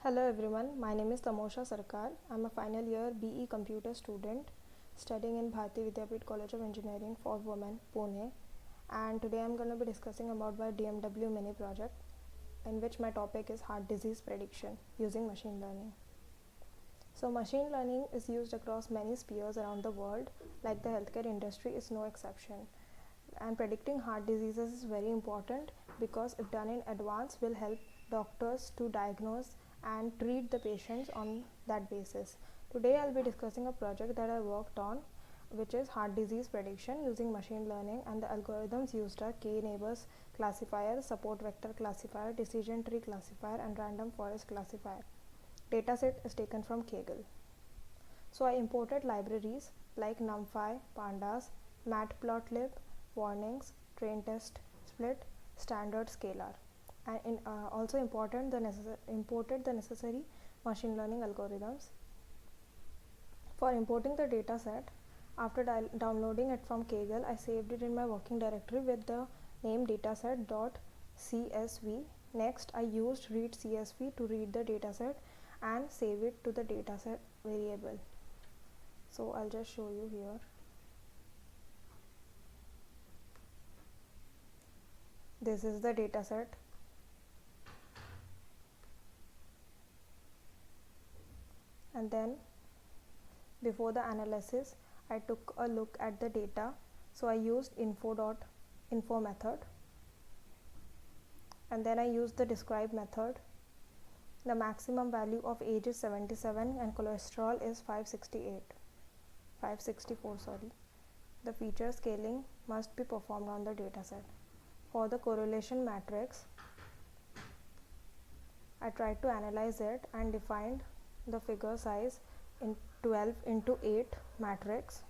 Hello everyone, my name is Tamosha Sarkar. I'm a final year BE computer student studying in Bharati Vidyapeeth College of Engineering for Women, Pune. And today I'm going to be discussing about my DMW mini project in which my topic is heart disease prediction using machine learning. So machine learning is used across many spheres around the world, like the healthcare industry is no exception. And predicting heart diseases is very important because if done in advance will help doctors to diagnose and treat the patients on that basis. Today I'll be discussing a project that I worked on, which is heart disease prediction using machine learning, and the algorithms used are k-neighbors classifier, support vector classifier, decision tree classifier, and random forest classifier. Dataset is taken from Kaggle. So I imported libraries like NumPy, Pandas, Matplotlib, Warnings, Train Test Split, Standard Scalar, and also imported the necessary machine learning algorithms. For importing the dataset, after downloading it from Kaggle, I saved it in my working directory with the name dataset.csv. Next, I used readcsv to read the dataset and save it to the dataset variable. So I'll just show you here. This is the dataset. And then before the analysis, I took a look at the data. So I used info method, and then I used the describe method. The maximum value of age is 77 and cholesterol is 564. The feature scaling must be performed on the dataset. For the correlation matrix, I tried to analyze it and defined the figure size in 12 into 8 matrix.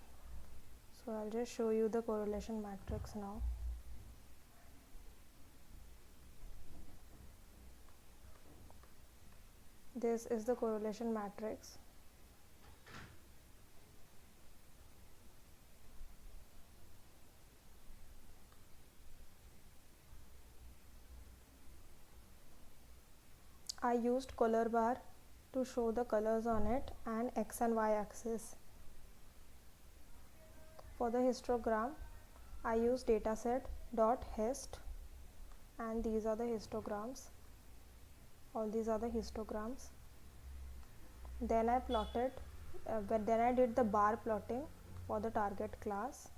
So I'll just show you the correlation matrix now. This is the correlation matrix. I used color bar to show the colors on it and x and y axis. For the histogram, I used dataset.hist, and these are the histograms. All these are the histograms. Then I plotted, then I did the bar plotting for the target class.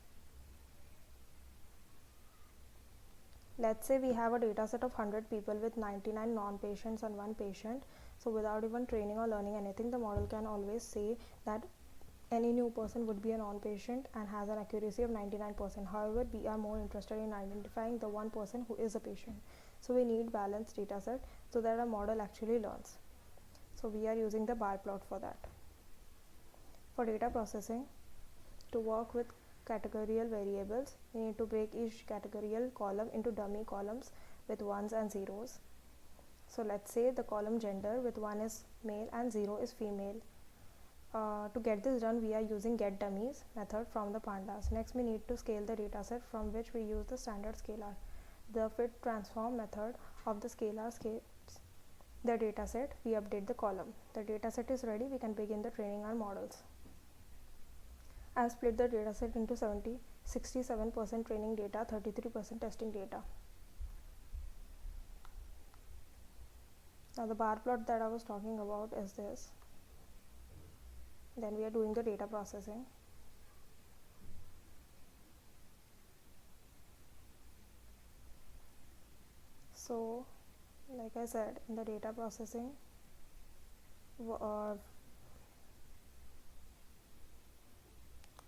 Let's say we have a data set of 100 people with 99 non-patients and 1 patient. So without even training or learning anything, the model can always say that any new person would be a non-patient and has an accuracy of 99%. However, we are more interested in identifying the one person who is a patient. So we need balanced data set so that our model actually learns. So we are using the bar plot for that. For data processing, to work with categorical variables, we need to break each categorical column into dummy columns with ones and zeros. So let's say the column gender with 1 is male and 0 is female. To get this done, we are using getDummies method from the pandas. Next, we need to scale the dataset, from which we use the standard scalar. The fit transform method of the scalar scales the dataset. We update the column. The dataset is ready. We can begin the training our models. I have split the dataset into 67% training data, 33% testing data. Now the bar plot that I was talking about is this. Then we are doing the data processing. So like I said, in the data processing,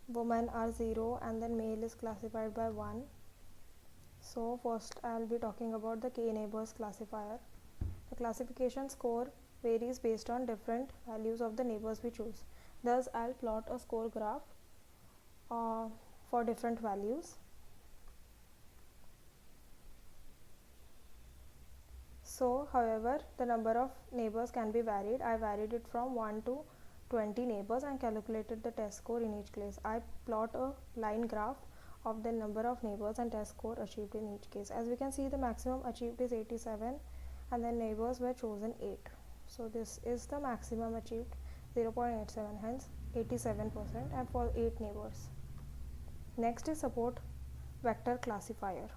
women are 0 and then male is classified by 1. So first I'll be talking about the k-neighbors classifier. The classification score varies based on different values of the neighbors we choose. Thus I'll plot a score graph for different values. So however, the number of neighbors can be varied. I varied it from 1 to 20 neighbors and calculated the test score in each case. I plot a line graph of the number of neighbors and test score achieved in each case. As we can see, the maximum achieved is 87 and then neighbors were chosen 8. So this is the maximum achieved, 0.87, hence 87%, and for 8 neighbors. Next is support vector classifier.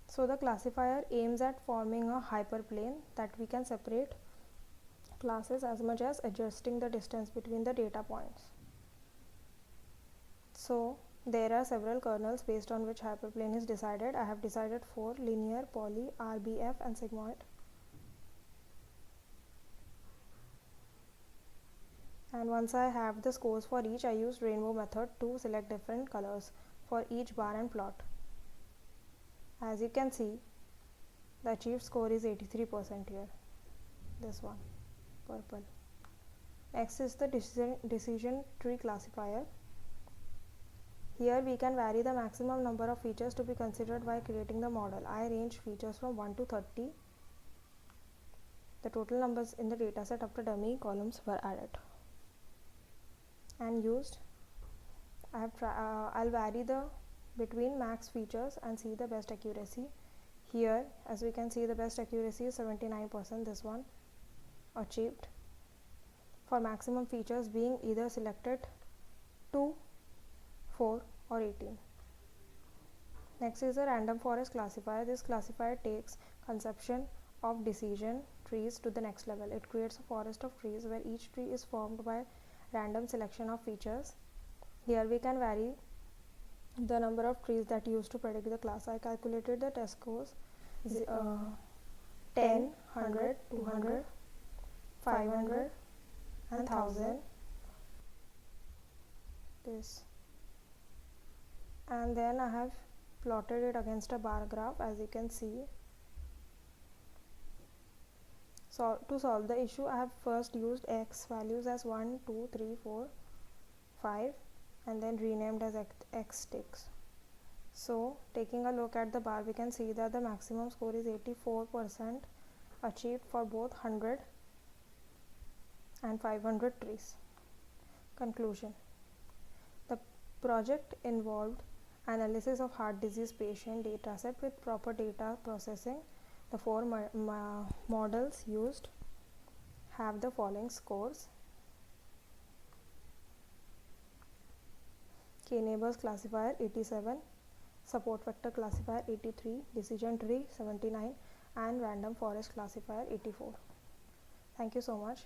So the classifier aims at forming a hyperplane that we can separate classes as much as adjusting the distance between the data points. So there are several kernels based on which hyperplane is decided. I have decided 4: linear, poly, RBF and sigmoid. And once I have the scores for each, I use rainbow method to select different colors for each bar and plot. As you can see, the achieved score is 83% here. This one, purple. Next is the decision tree classifier. Here we can vary the maximum number of features to be considered while creating the model. I arranged features from 1 to 30. The total numbers in the dataset after dummy columns were added and used. I'll vary the between max features and see the best accuracy. Here, as we can see, the best accuracy is 79%. This one achieved for maximum features being either selected 2, 4 or 18. Next is a random forest classifier. This classifier takes conception of decision trees to the next level. It creates a forest of trees where each tree is formed by random selection of features. Here we can vary the number of trees that used to predict the class. I calculated the test scores 10, 100, 200, 500 and 1000. This, and then I have plotted it against a bar graph, as you can see. So to solve the issue, I have first used x values as 1, 2, 3, 4, 5 and then renamed as x sticks. So taking a look at the bar, we can see that the maximum score is 84% achieved for both 100 and 500 trees. Conclusion: the project involved analysis of heart disease patient dataset with proper data processing. The 4 models used have the following scores: K-neighbors classifier 87, support vector classifier 83, decision tree 79 and random forest classifier 84. Thank you so much.